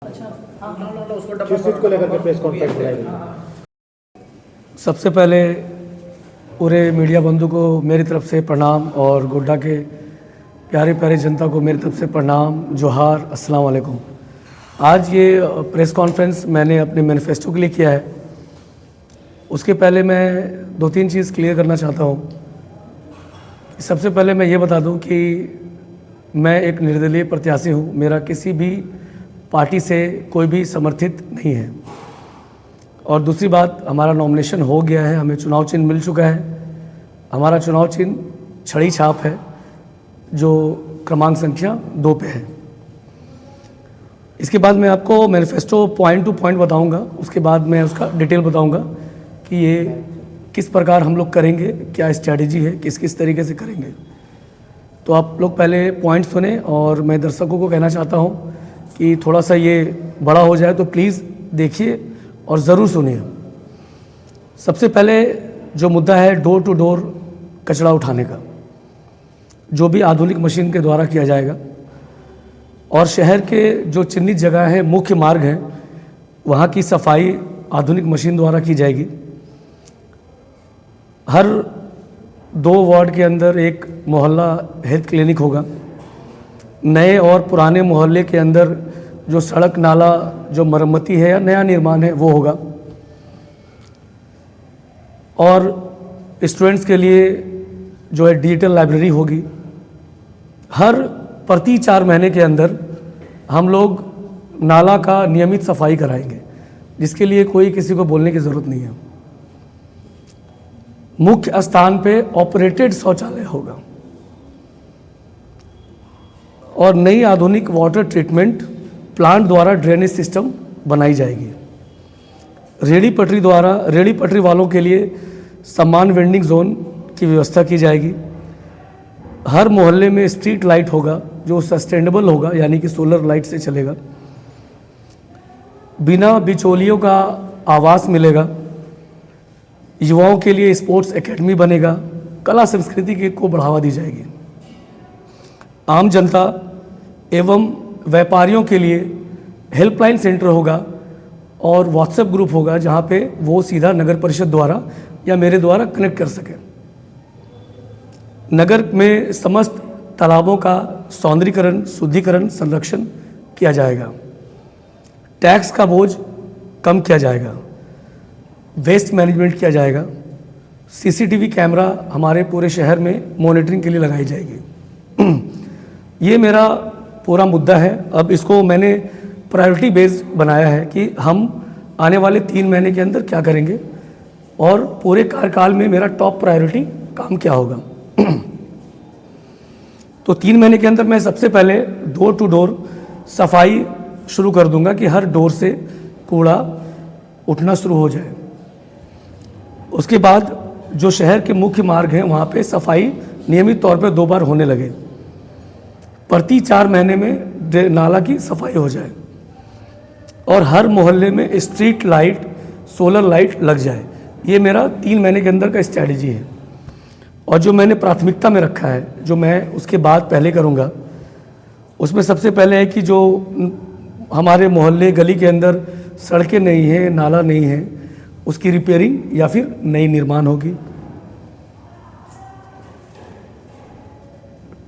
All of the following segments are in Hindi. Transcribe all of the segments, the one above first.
किस चीज़ को लेकर के प्रेस कॉन्फ्रेंस बुलाई गई? सबसे पहले पूरे मीडिया बंधु को मेरी तरफ से प्रणाम और गोड्डा के प्यारे प्यारे जनता को मेरी तरफ से प्रणाम, जोहार, अस्सलाम वालेकुम। आज ये प्रेस कॉन्फ्रेंस मैंने अपने मैनिफेस्टो के लिए किया है। उसके पहले मैं 2-3 चीज़ क्लियर करना चाहता हूँ। सबसे पहले मैं ये बता दूँ कि मैं एक निर्दलीय प्रत्याशी हूँ। मेरा किसी भी पार्टी से कोई भी समर्थित नहीं है। और दूसरी बात, हमारा नॉमिनेशन हो गया है, हमें चुनाव चिन्ह मिल चुका है। हमारा चुनाव चिन्ह छड़ी छाप है जो क्रमांक संख्या 2 पे है। इसके बाद मैं आपको मैनिफेस्टो पॉइंट टू पॉइंट बताऊंगा। उसके बाद मैं उसका डिटेल बताऊंगा कि ये किस प्रकार हम लोग करेंगे, क्या स्ट्रैटेजी है, किस किस तरीके से करेंगे। तो आप लोग पहले पॉइंट सुने और मैं दर्शकों को कहना चाहता हूँ कि थोड़ा सा ये बड़ा हो जाए तो प्लीज़ देखिए और ज़रूर सुनिए। सबसे पहले जो मुद्दा है डोर टू डोर कचरा उठाने का, जो भी आधुनिक मशीन के द्वारा किया जाएगा। और शहर के जो चिन्हित जगह है, मुख्य मार्ग हैं, वहाँ की सफाई आधुनिक मशीन द्वारा की जाएगी। हर 2 वार्ड के अंदर एक मोहल्ला हेल्थ क्लिनिक होगा। नए और पुराने मोहल्ले के अंदर जो सड़क नाला जो मरम्मती है या नया निर्माण है वो होगा। और स्टूडेंट्स के लिए जो है डिजिटल लाइब्रेरी होगी। हर प्रति 4 महीने के अंदर हम लोग नाला का नियमित सफाई कराएंगे, जिसके लिए कोई किसी को बोलने की ज़रूरत नहीं है। मुख्य स्थान पे ऑपरेटेड शौचालय होगा और नई आधुनिक वाटर ट्रीटमेंट प्लांट द्वारा ड्रेनेज सिस्टम बनाई जाएगी। रेहड़ी पटरी वालों के लिए सम्मान वेंडिंग जोन की व्यवस्था की जाएगी। हर मोहल्ले में स्ट्रीट लाइट होगा जो सस्टेनेबल होगा, यानी कि सोलर लाइट से चलेगा। बिना बिचौलियों का आवास मिलेगा। युवाओं के लिए स्पोर्ट्स एकेडमी बनेगा। कला संस्कृति को बढ़ावा दी जाएगी। आम जनता एवं व्यापारियों के लिए हेल्पलाइन सेंटर होगा और व्हाट्सएप ग्रुप होगा जहां पे वो सीधा नगर परिषद द्वारा या मेरे द्वारा कनेक्ट कर सकें। नगर में समस्त तालाबों का सौंदर्यीकरण, शुद्धिकरण, संरक्षण किया जाएगा। टैक्स का बोझ कम किया जाएगा। वेस्ट मैनेजमेंट किया जाएगा। सीसीटीवी कैमरा हमारे पूरे शहर में मॉनिटरिंग के लिए लगाई जाएगी। ये मेरा पूरा मुद्दा है। अब इसको मैंने प्रायोरिटी बेस्ड बनाया है कि हम आने वाले 3 महीने के अंदर क्या करेंगे और पूरे कार्यकाल में मेरा टॉप प्रायोरिटी काम क्या होगा। तो 3 महीने के अंदर मैं सबसे पहले डोर टू डोर सफाई शुरू कर दूंगा कि हर डोर से कूड़ा उठना शुरू हो जाए। उसके बाद जो शहर के मुख्य मार्ग हैं वहाँ पे सफाई नियमित तौर पर 2 बार होने लगे। प्रति 4 महीने में नाला की सफाई हो जाए और हर मोहल्ले में स्ट्रीट लाइट, सोलर लाइट लग जाए। ये मेरा 3 महीने के अंदर का स्ट्रैटेजी है। और जो मैंने प्राथमिकता में रखा है, जो मैं उसके बाद पहले करूँगा, उसमें सबसे पहले है कि जो हमारे मोहल्ले गली के अंदर सड़कें नहीं हैं, नाला नहीं है, उसकी रिपेयरिंग या फिर नई निर्माण होगी।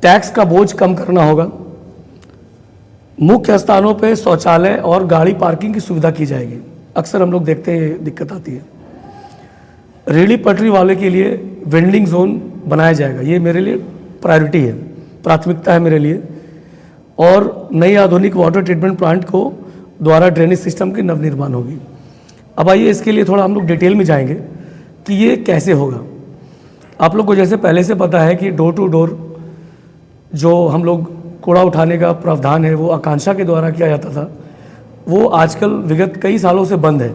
टैक्स का बोझ कम करना होगा। मुख्य स्थानों पे शौचालय और गाड़ी पार्किंग की सुविधा की जाएगी। अक्सर हम लोग देखते हैं दिक्कत आती है। रेहड़ी पटरी वाले के लिए वेंडिंग जोन बनाया जाएगा। ये मेरे लिए प्रायोरिटी है, प्राथमिकता है मेरे लिए। और नई आधुनिक वाटर ट्रीटमेंट प्लांट को द्वारा ड्रेनेज सिस्टम की नवनिर्माण होगी। अब आइए इसके लिए थोड़ा हम लोग डिटेल में जाएंगे कि ये कैसे होगा। आप लोग को जैसे पहले से पता है कि डोर टू डोर जो हम लोग कूड़ा उठाने का प्रावधान है वो आकांक्षा के द्वारा किया जाता था, वो आजकल विगत कई सालों से बंद है।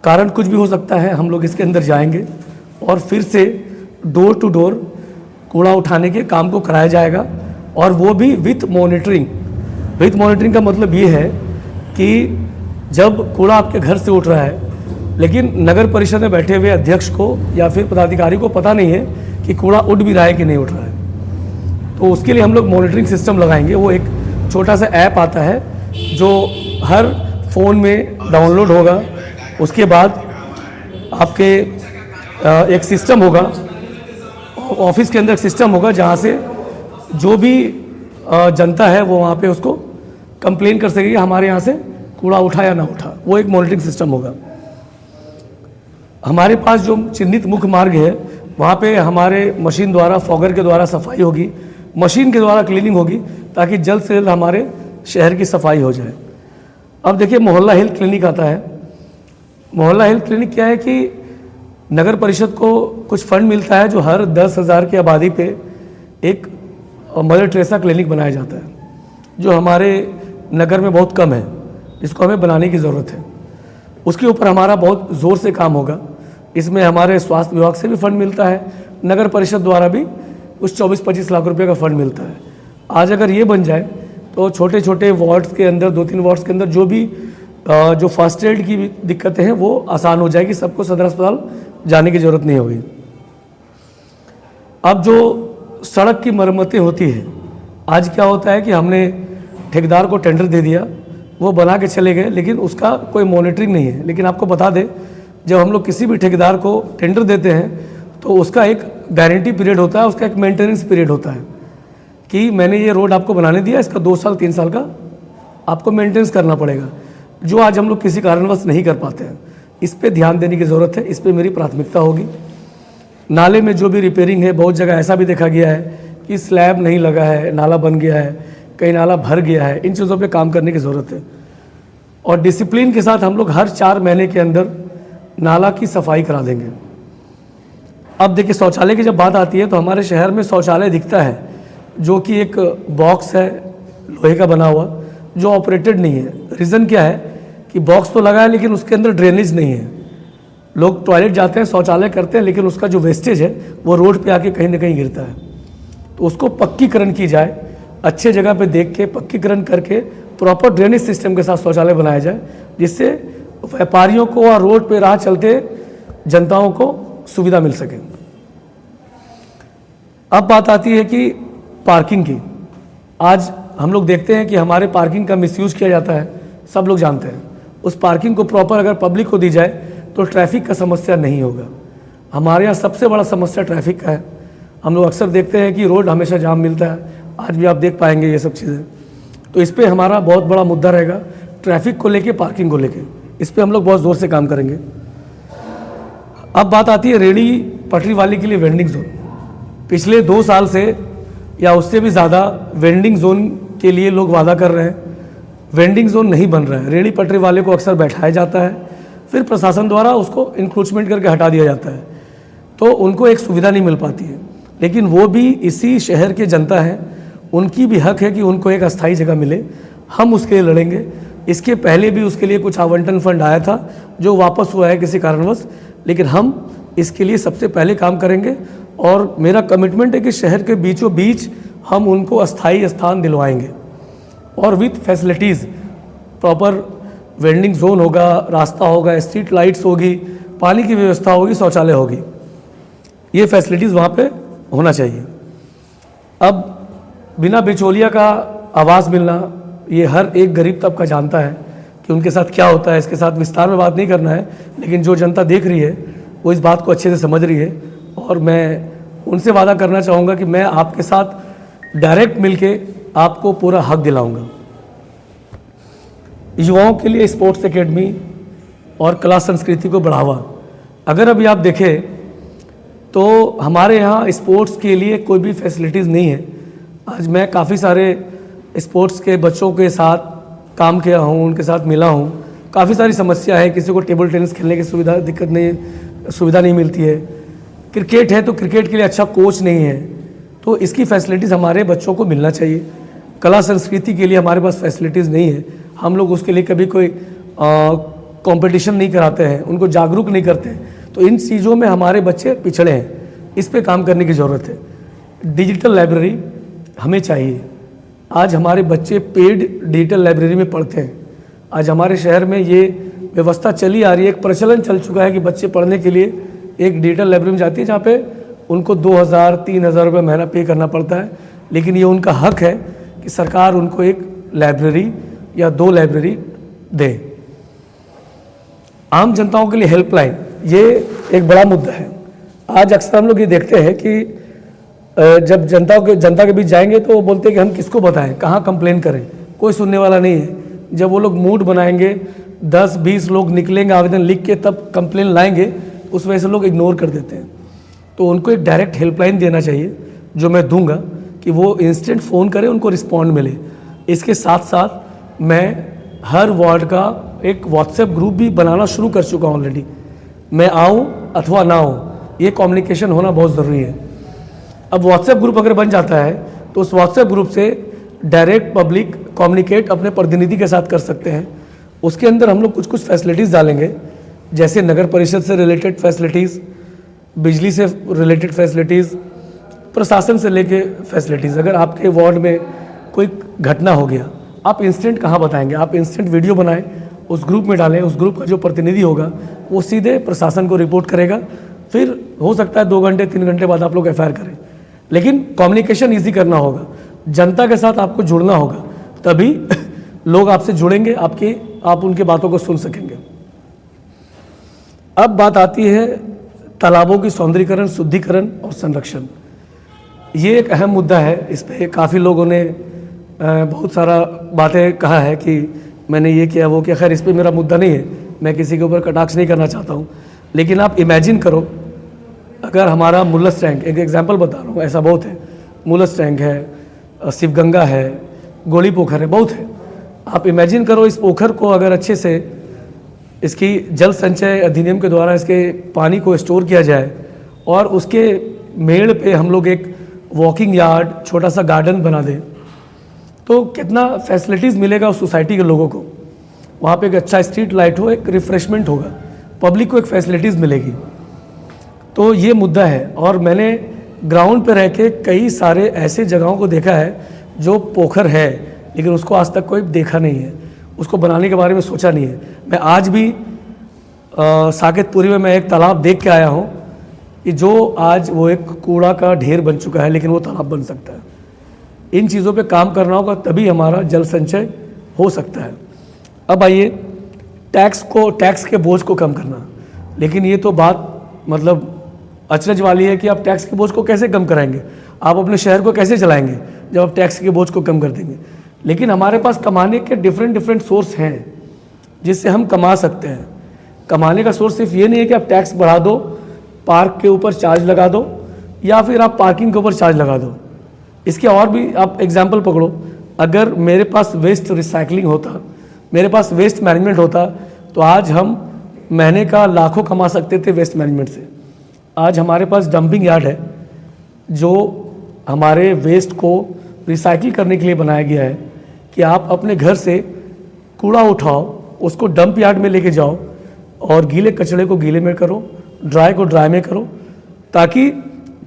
कारण कुछ भी हो सकता है। हम लोग इसके अंदर जाएंगे और फिर से डोर टू डोर कूड़ा उठाने के काम को कराया जाएगा और वो भी विथ मॉनिटरिंग। विथ मॉनिटरिंग का मतलब ये है कि जब कूड़ा आपके घर से उठ रहा है लेकिन नगर परिषद में बैठे हुए अध्यक्ष को या फिर पदाधिकारी को पता नहीं है कि कूड़ा उठ भी रहा है कि नहीं उठ रहा है, तो उसके लिए हम लोग मॉनिटरिंग सिस्टम लगाएंगे। वो एक छोटा सा ऐप आता है जो हर फ़ोन में डाउनलोड होगा। उसके बाद आपके एक सिस्टम होगा, ऑफिस के अंदर एक सिस्टम होगा जहाँ से जो भी जनता है वो वहाँ पे उसको कंप्लेन कर सकेगी हमारे यहाँ से कूड़ा उठा या ना उठा। वो एक मॉनिटरिंग सिस्टम होगा। हमारे पास जो चिन्हित मुख्य मार्ग है वहाँ पे हमारे मशीन द्वारा, फॉगर के द्वारा सफाई होगी, मशीन के द्वारा क्लीनिंग होगी, ताकि जल्द से जल्द हमारे शहर की सफाई हो जाए। अब देखिए, मोहल्ला हेल्थ क्लिनिक आता है। मोहल्ला हेल्थ क्लिनिक क्या है कि नगर परिषद को कुछ फंड मिलता है जो हर 10,000 की आबादी पे एक मदर टेरेसा क्लिनिक बनाया जाता है, जो हमारे नगर में बहुत कम है, जिसको हमें बनाने की ज़रूरत है। उसके ऊपर हमारा बहुत ज़ोर से काम होगा। इसमें हमारे स्वास्थ्य विभाग से भी फंड मिलता है, नगर परिषद द्वारा भी कुछ 24-25 लाख रुपए का फंड मिलता है। आज अगर ये बन जाए तो छोटे छोटे वार्ड्स के अंदर, 2-3 वार्ड्स के अंदर जो भी जो फर्स्ट एड की दिक्कतें हैं वो आसान हो जाएगी, सबको सदर अस्पताल जाने की ज़रूरत नहीं होगी। अब जो सड़क की मरम्मतें होती है, आज क्या होता है कि हमने ठेकेदार को टेंडर दे दिया, वो बना के चले गए, लेकिन उसका कोई मॉनिटरिंग नहीं है। लेकिन आपको बता दें, जब हम लोग किसी भी ठेकेदार को टेंडर देते हैं तो उसका एक गारंटी पीरियड होता है, उसका एक मेंटेनेंस पीरियड होता है कि मैंने ये रोड आपको बनाने दिया, इसका 2 साल 3 साल का आपको मेंटेनेंस करना पड़ेगा, जो आज हम लोग किसी कारणवश नहीं कर पाते हैं। इस पे ध्यान देने की ज़रूरत है, इस पे मेरी प्राथमिकता होगी। नाले में जो भी रिपेयरिंग है, बहुत जगह ऐसा भी देखा गया है कि स्लैब नहीं लगा है, नाला बन गया है, कहीं नाला भर गया है। इन चीज़ों पे काम करने की ज़रूरत है। और डिसिप्लिन के साथ हम लोग हर 4 महीने के अंदर नाला की सफाई करा देंगे। अब देखिए, शौचालय की जब बात आती है तो हमारे शहर में शौचालय दिखता है जो कि एक बॉक्स है लोहे का बना हुआ, जो ऑपरेटेड नहीं है। रीज़न क्या है कि बॉक्स तो लगा है लेकिन उसके अंदर ड्रेनेज नहीं है। लोग टॉयलेट जाते हैं, शौचालय करते हैं, लेकिन उसका जो वेस्टेज है वो रोड पे आके कहीं ना कहीं गिरता है। तो उसको पक्कीकरण की जाए, अच्छे जगह पे देख के पक्कीकरण करके प्रॉपर ड्रेनेज सिस्टम के साथ शौचालय बनाया जाए, जिससे व्यापारियों को और रोड पे राह चलते जनताओं को सुविधा मिल सके। अब बात आती है कि पार्किंग की। आज हम लोग देखते हैं कि हमारे पार्किंग का मिसयूज़ किया जाता है, सब लोग जानते हैं। उस पार्किंग को प्रॉपर अगर पब्लिक को दी जाए तो ट्रैफिक का समस्या नहीं होगा। हमारे यहाँ सबसे बड़ा समस्या ट्रैफिक का है। हम लोग अक्सर देखते हैं कि रोड हमेशा जाम मिलता है, आज भी आप देख पाएंगे ये सब चीज़ें। तो इस पर हमारा बहुत बड़ा मुद्दा रहेगा, ट्रैफिक को लेके, पार्किंग को लेके। इस पर हम लोग बहुत ज़ोर से काम करेंगे। अब बात आती है रेहड़ी पटरी वाले के लिए वेंडिंग जोन। पिछले 2 साल से या उससे भी ज़्यादा वेंडिंग जोन के लिए लोग वादा कर रहे हैं, वेंडिंग जोन नहीं बन रहा है। रेहड़ी पटरी वाले को अक्सर बैठाया जाता है, फिर प्रशासन द्वारा उसको इंक्रोचमेंट करके हटा दिया जाता है, तो उनको एक सुविधा नहीं मिल पाती है। लेकिन वो भी इसी शहर के जनता है, उनकी भी हक है कि उनको एक अस्थायी जगह मिले। हम उसके लिए लड़ेंगे। इसके पहले भी उसके लिए कुछ आवंटन फंड आया था जो वापस हुआ है किसी कारणवश, लेकिन हम इसके लिए सबसे पहले काम करेंगे। और मेरा कमिटमेंट है कि शहर के बीचों बीच हम उनको अस्थायी स्थान दिलवाएंगे और with facilities. Proper vending zone होगा, रास्ता होगा, स्ट्रीट लाइट्स होगी, पानी की व्यवस्था होगी, शौचालय होगी। ये फैसिलिटीज़ वहाँ पे होना चाहिए। अब बिना बिचौलिया का आवास मिलना, ये हर एक गरीब तबका जानता है कि उनके साथ क्या होता है। इसके साथ विस्तार में बात नहीं करना है, लेकिन जो जनता देख रही है वो इस बात को अच्छे से समझ रही है। और मैं उनसे वादा करना चाहूँगा कि मैं आपके साथ डायरेक्ट मिलके आपको पूरा हक दिलाऊंगा। युवाओं के लिए स्पोर्ट्स एकेडमी और कला संस्कृति को बढ़ावा। अगर अभी आप देखें तो हमारे यहाँ स्पोर्ट्स के लिए कोई भी फैसिलिटीज़ नहीं है। आज मैं काफ़ी सारे स्पोर्ट्स के बच्चों के साथ काम किया हूँ, उनके साथ मिला हूँ। काफ़ी सारी समस्या है, किसी को टेबल टेनिस खेलने की सुविधा नहीं मिलती है। क्रिकेट है तो क्रिकेट के लिए अच्छा कोच नहीं है, तो इसकी फैसिलिटीज़ हमारे बच्चों को मिलना चाहिए। कला संस्कृति के लिए हमारे पास फैसिलिटीज़ नहीं है, हम लोग उसके लिए कभी कोई कंपटीशन नहीं कराते हैं, उनको जागरूक नहीं करते हैं। तो इन चीज़ों में हमारे बच्चे पिछड़े हैं, इस पे काम करने की ज़रूरत है। डिजिटल लाइब्रेरी हमें चाहिए। आज हमारे बच्चे पेड डिजिटल लाइब्रेरी में पढ़ते हैं। आज हमारे शहर में ये व्यवस्था चली आ रही है, एक प्रचलन चल चुका है कि बच्चे पढ़ने के लिए एक डिजिटल लाइब्रेरी में जाती है, जहाँ पे उनको 2,000-3,000 रुपये महीना पे करना पड़ता है। लेकिन ये उनका हक है कि सरकार उनको एक लाइब्रेरी या 2 लाइब्रेरी दें। आम जनताओं के लिए हेल्पलाइन, ये एक बड़ा मुद्दा है। आज अक्सर हम लोग ये देखते हैं कि जब जनता के बीच जाएंगे तो वो बोलते हैं कि हम किसको बताएं, कहाँ कंप्लेन करें, कोई सुनने वाला नहीं है। जब वो लोग मूड बनाएंगे, 10-20 लोग निकलेंगे आवेदन लिख के, तब कंप्लेन लाएंगे, उस वजह से लोग इग्नोर कर देते हैं। तो उनको एक डायरेक्ट हेल्पलाइन देना चाहिए, जो मैं दूंगा, कि वो इंस्टेंट फ़ोन करें, उनको रिस्पॉन्ड मिले। इसके साथ साथ मैं हर वार्ड का एक व्हाट्सएप ग्रुप भी बनाना शुरू कर चुका हूँ ऑलरेडी। मैं आऊँ अथवा ना आऊँ, ये कम्युनिकेशन होना बहुत ज़रूरी है। अब व्हाट्सएप ग्रुप अगर बन जाता है तो उस व्हाट्सएप ग्रुप से डायरेक्ट पब्लिक कम्युनिकेट अपने प्रतिनिधि के साथ कर सकते हैं। उसके अंदर हम लोग कुछ कुछ फैसिलिटीज़ डालेंगे, जैसे नगर परिषद से रिलेटेड फैसिलिटीज़, बिजली से रिलेटेड फैसिलिटीज़, प्रशासन से लेके फैसिलिटीज़। अगर आपके वार्ड में कोई घटना हो गया, आप इंस्टेंट कहाँ बताएंगे, आप इंस्टेंट वीडियो बनाएं, उस ग्रुप में डालें। उस ग्रुप का जो प्रतिनिधि होगा वो सीधे प्रशासन को रिपोर्ट करेगा। फिर हो सकता है 2 घंटे 3 घंटे बाद आप लोग एफआईआर करें, लेकिन कम्युनिकेशन ईजी करना होगा, जनता के साथ आपको जुड़ना होगा, तभी लोग आपसे जुड़ेंगे, आप उनकी बातों को सुन सकेंगे। अब बात आती है तालाबों की सौंदर्यीकरण, शुद्धिकरण और संरक्षण। ये एक अहम मुद्दा है। इस पे काफ़ी लोगों ने बहुत सारा बातें कहा है कि मैंने ये किया वो किया। खैर, इस पे मेरा मुद्दा नहीं है, मैं किसी के ऊपर कटाक्ष नहीं करना चाहता हूँ। लेकिन आप इमेजिन करो, अगर हमारा मुल्लस टैंक, एक एग्जांपल बता रहा हूँ, ऐसा बहुत है, मुल्लस टैंक है, शिवगंगा है, गोली पोखर है, बहुत है। आप इमेजिन करो, इस पोखर को अगर अच्छे से इसकी जल संचय अधिनियम के द्वारा इसके पानी को स्टोर किया जाए और उसके मेड़ पे हम लोग एक वॉकिंग यार्ड, छोटा सा गार्डन बना दें, तो कितना फैसिलिटीज़ मिलेगा उस सोसाइटी के लोगों को। वहाँ पे एक अच्छा स्ट्रीट लाइट हो, एक रिफ्रेशमेंट होगा, पब्लिक को एक फैसिलिटीज़ मिलेगी। तो ये मुद्दा है। और मैंने ग्राउंड पे रह के कई सारे ऐसे जगहों को देखा है जो पोखर है, लेकिन उसको आज तक कोई देखा नहीं है, उसको बनाने के बारे में सोचा नहीं है। मैं आज भी साकेतपुरी में मैं एक तालाब देख के आया हूँ कि जो आज वो एक कूड़ा का ढेर बन चुका है, लेकिन वो तालाब बन सकता है। इन चीज़ों पे काम करना होगा, तभी हमारा जल संचय हो सकता है। अब आइए टैक्स के बोझ को कम करना। लेकिन ये तो बात मतलब अचरज वाली है कि आप टैक्स के बोझ को कैसे कम कराएंगे, आप अपने शहर को कैसे चलाएंगे जब आप टैक्स के बोझ को कम कर देंगे। लेकिन हमारे पास कमाने के डिफरेंट सोर्स हैं जिससे हम कमा सकते हैं। कमाने का सोर्स सिर्फ ये नहीं है कि आप टैक्स बढ़ा दो, पार्क के ऊपर चार्ज लगा दो, या फिर आप पार्किंग के ऊपर चार्ज लगा दो। इसके और भी आप एग्जाम्पल पकड़ो। अगर मेरे पास वेस्ट रिसाइकलिंग होता, मेरे पास वेस्ट मैनेजमेंट होता, तो आज हम महीने का लाखों कमा सकते थे वेस्ट मैनेजमेंट से। आज हमारे पास डंपिंग यार्ड है जो हमारे वेस्ट को रिसाइकिल करने के लिए बनाया गया है कि आप अपने घर से कूड़ा उठाओ, उसको डंप यार्ड में लेके जाओ और गीले कचड़े को गीले में करो, ड्राई को ड्राई में करो, ताकि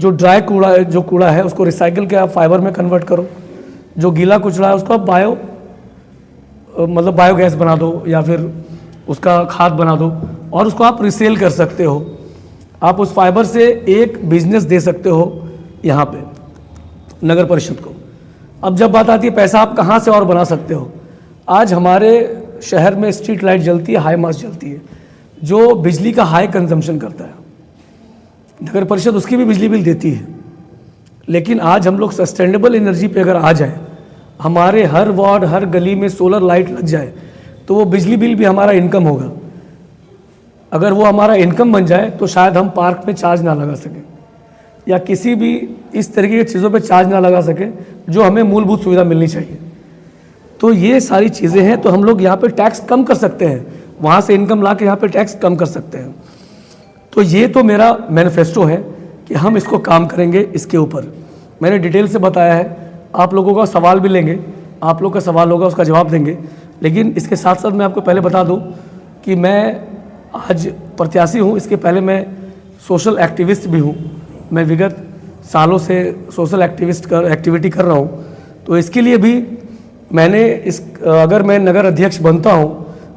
जो ड्राई कूड़ा है उसको रिसाइकिल के आप फाइबर में कन्वर्ट करो, जो गीला कचड़ा है उसको आप बायोगैस बना दो या फिर उसका खाद बना दो और उसको आप रिसेल कर सकते हो। आप उस फाइबर से एक बिजनेस दे सकते हो यहाँ पे नगर परिषद को। अब जब बात आती है पैसा आप कहाँ से और बना सकते हो, आज हमारे शहर में स्ट्रीट लाइट जलती है, हाई मास्ट जलती है, जो बिजली का हाई कंजम्पशन करता है। नगर परिषद उसकी भी बिजली बिल देती है। लेकिन आज हम लोग सस्टेनेबल एनर्जी पे अगर आ जाए, हमारे हर वार्ड हर गली में सोलर लाइट लग जाए, तो वो बिजली बिल भी हमारा इनकम होगा। अगर वो हमारा इनकम बन जाए तो शायद हम पार्क में चार्ज ना लगा सकें या किसी भी इस तरीके की चीज़ों पे चार्ज ना लगा सकें जो हमें मूलभूत सुविधा मिलनी चाहिए। तो ये सारी चीज़ें हैं, तो हम लोग यहाँ पे टैक्स कम कर सकते हैं, वहाँ से इनकम ला के यहाँ पे टैक्स कम कर सकते हैं। तो ये तो मेरा मैनिफेस्टो है कि हम इसको काम करेंगे। इसके ऊपर मैंने डिटेल से बताया है, आप लोगों का सवाल भी लेंगे, आप लोग का सवाल होगा उसका जवाब देंगे। लेकिन इसके साथ साथ मैं आपको पहले बता दूं कि मैं आज प्रत्याशी हूं, इसके पहले मैं सोशल एक्टिविस्ट भी हूं। मैं विगत सालों से सोशल एक्टिविटी कर रहा हूं। तो इसके लिए भी मैंने अगर मैं नगर अध्यक्ष बनता हूं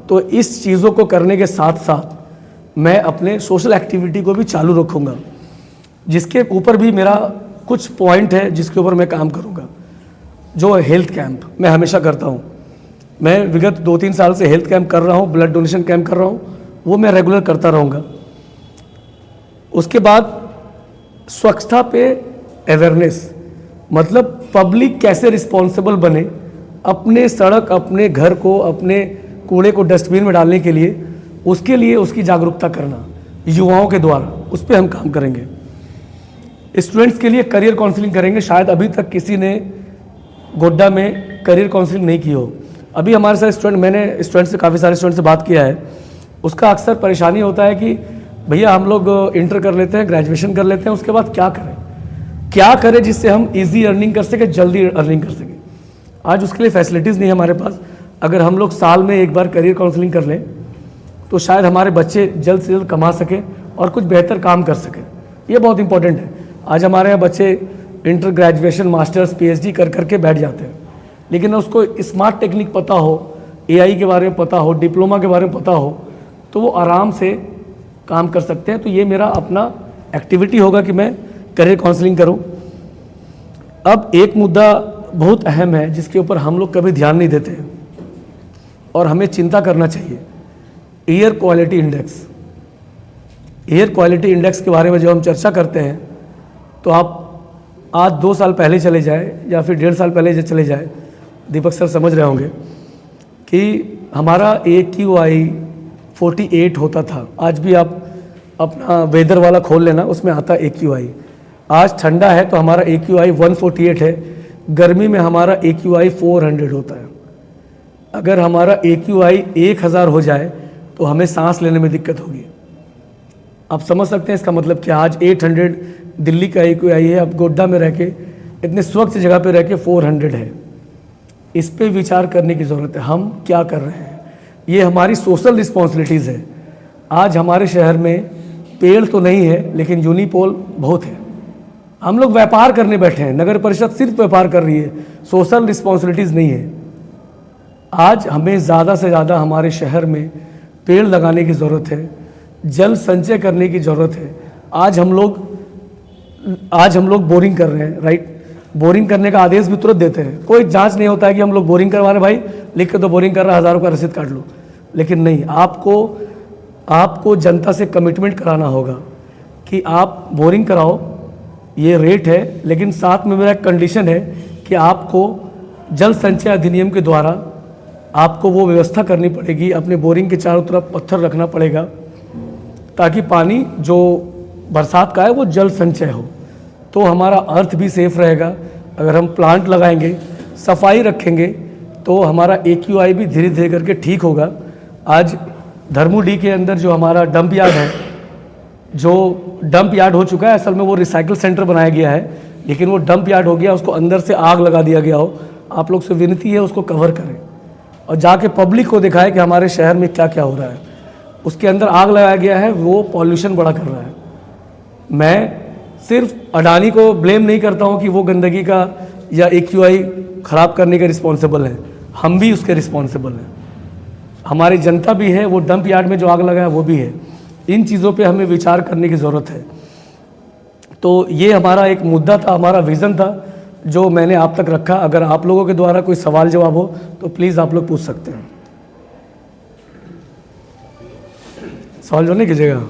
तो इस चीज़ों को करने के साथ साथ मैं अपने सोशल एक्टिविटी को भी चालू रखूँगा, जिसके ऊपर भी मेरा कुछ पॉइंट है जिसके ऊपर मैं काम करूँगा। जो हेल्थ कैंप मैं हमेशा करता हूँ, मैं विगत 2-3 साल से हेल्थ कैंप कर रहा हूँ, ब्लड डोनेशन कैंप कर रहा हूँ, वो मैं रेगुलर करता रहूँगा। उसके बाद स्वच्छता पे अवेयरनेस, मतलब पब्लिक कैसे रिस्पॉन्सिबल बने अपने सड़क, अपने घर को, अपने कूड़े को डस्टबिन में डालने के लिए, उसके लिए उसकी जागरूकता करना युवाओं के द्वारा, उस पर हम काम करेंगे। स्टूडेंट्स के लिए करियर काउंसलिंग करेंगे। शायद अभी तक किसी ने गोड्डा में करियर काउंसलिंग नहीं की हो। अभी हमारे साथ स्टूडेंट, मैंने स्टूडेंट से, काफ़ी सारे स्टूडेंट से बात किया है, उसका अक्सर परेशानी होता है कि भैया हम लोग इंटर कर लेते हैं, ग्रेजुएशन कर लेते हैं, उसके बाद क्या करें जिससे हम इजी अर्निंग कर सकें, जल्दी अर्निंग कर सकें। आज उसके लिए फैसिलिटीज़ नहीं है हमारे पास। अगर हम लोग साल में एक बार करियर काउंसलिंग कर लें तो शायद हमारे बच्चे जल्द से जल्द कमा सकें और कुछ बेहतर काम कर सकें। ये बहुत इंपॉर्टेंट है। आज हमारे यहाँ बच्चे इंटर, ग्रेजुएशन, मास्टर्स, पीएचडी कर करके बैठ जाते हैं, लेकिन उसको स्मार्ट टेक्निक पता हो, एआई के बारे में पता हो, डिप्लोमा के बारे में पता हो, तो वो आराम से काम कर सकते हैं। तो ये मेरा अपना एक्टिविटी होगा कि मैं करियर काउंसलिंग करूं। अब एक मुद्दा बहुत अहम है जिसके ऊपर हम लोग कभी ध्यान नहीं देते हैं और हमें चिंता करना चाहिए, air quality index. Air quality index के बारे में जब हम चर्चा करते हैं तो आप आज 2 साल पहले चले जाए या फिर 1.5 साल पहले चले जाए, दीपक सर समझ रहे होंगे कि हमारा AQI 48 होता था। आज भी आप अपना वेदर वाला खोल लेना, उसमें आता AQI। आज ठंडा है तो हमारा AQI 148 है, गर्मी में हमारा AQI 400 होता है। अगर हमारा AQI 1000 हो जाए तो हमें सांस लेने में दिक्कत होगी। आप समझ सकते हैं इसका मतलब क्या। आज 800 दिल्ली का AQI है, अब गोड्डा में रह के, इतने स्वच्छ जगह पे रह के 400 है। इस पे विचार करने की ज़रूरत है, हम क्या कर रहे हैं। ये हमारी सोशल रिस्पॉन्सिबिलिटीज़ है। आज हमारे शहर में पेड़ तो नहीं है लेकिन यूनिपोल बहुत है। हम लोग व्यापार करने बैठे हैं, नगर परिषद सिर्फ व्यापार कर रही है, सोशल रिस्पॉन्सिबिलिटीज़ नहीं है। आज हमें ज़्यादा से ज़्यादा हमारे शहर में पेड़ लगाने की ज़रूरत है, जल संचय करने की ज़रूरत है। आज हम लोग बोरिंग कर रहे हैं, राइट। बोरिंग करने का आदेश भी तुरंत देते हैं, कोई जांच नहीं होता है कि हम लोग बोरिंग करवा रहे, भाई लिख के तो बोरिंग कर रहा, 1000 रुपये रसीद काट लो। लेकिन नहीं, आपको जनता से कमिटमेंट कराना होगा कि आप बोरिंग कराओ, ये रेट है, लेकिन साथ में मेरा एक कंडीशन है कि आपको जल संचय अधिनियम के द्वारा आपको वो व्यवस्था करनी पड़ेगी, अपने बोरिंग के चारों तरफ पत्थर रखना पड़ेगा ताकि पानी जो बरसात का है वो जल संचय हो। तो हमारा अर्थ भी सेफ रहेगा। अगर हम प्लांट लगाएंगे, सफाई रखेंगे, तो हमारा AQI भी धीरे धीरे करके ठीक होगा। आज धर्मूडी के अंदर जो हमारा डंप यार्ड है, जो डंप यार्ड हो चुका है, असल में वो रिसाइकिल सेंटर बनाया गया है, लेकिन वो डंप यार्ड हो गया, उसको अंदर से आग लगा दिया गया हो। आप लोग से विनती है उसको कवर करें और जाके पब्लिक को दिखाएं कि हमारे शहर में क्या क्या हो रहा है। उसके अंदर आग लगाया गया है, वो पॉल्यूशन बड़ा कर रहा है। मैं सिर्फ अडानी को ब्लेम नहीं करता हूँ कि वो गंदगी का या AQI ख़राब करने के रिस्पॉन्सिबल है, हम भी उसके रिस्पॉन्सिबल हैं। हमारी जनता भी है, वो डंप यार्ड में जो आग लगा है वो भी है। इन चीज़ों पे हमें विचार करने की ज़रूरत है। तो ये हमारा एक मुद्दा था, हमारा विज़न था जो मैंने आप तक रखा। अगर आप लोगों के द्वारा कोई सवाल जवाब हो तो प्लीज़ आप लोग पूछ सकते हैं। सवाल जो नहीं कीजिएगा।